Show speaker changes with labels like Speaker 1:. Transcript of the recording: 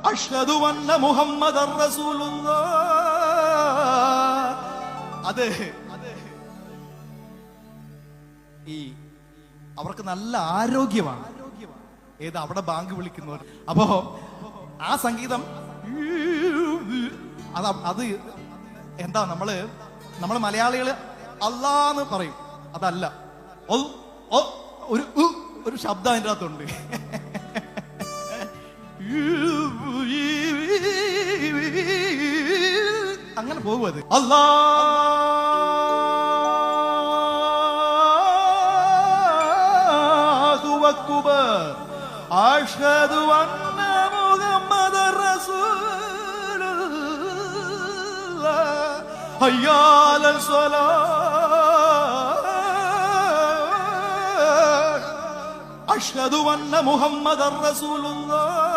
Speaker 1: അഷ്ഹദു അന്ന മുഹമ്മദർ റസൂലുള്ളാഹ്. അതെ, ഈ അവർക്ക് നല്ല ആരോഗ്യമാണ്. ഏത് അവിടെ ബാങ്ക് വിളിക്കുന്നവർ. അപ്പോ ആ സംഗീതം അത് എന്താ, നമ്മള് മലയാളികള് അല്ലാന്ന് പറയും, അതല്ല, ഒരു ശബ്ദം അതിൻ്റെ അകത്തുണ്ട്. അങ്ങനെ പോകും അത്. അല്ലാഹു അക്ബർ അഷ്ഹദു അന്ന മുഹമ്മദർ റസൂലുള്ളാഹ് ഹയ്യ അലൽ സ്വലാഹ് അഷ്ഹദു അന്ന മുഹമ്മദർ റസൂലുള്ളാഹ്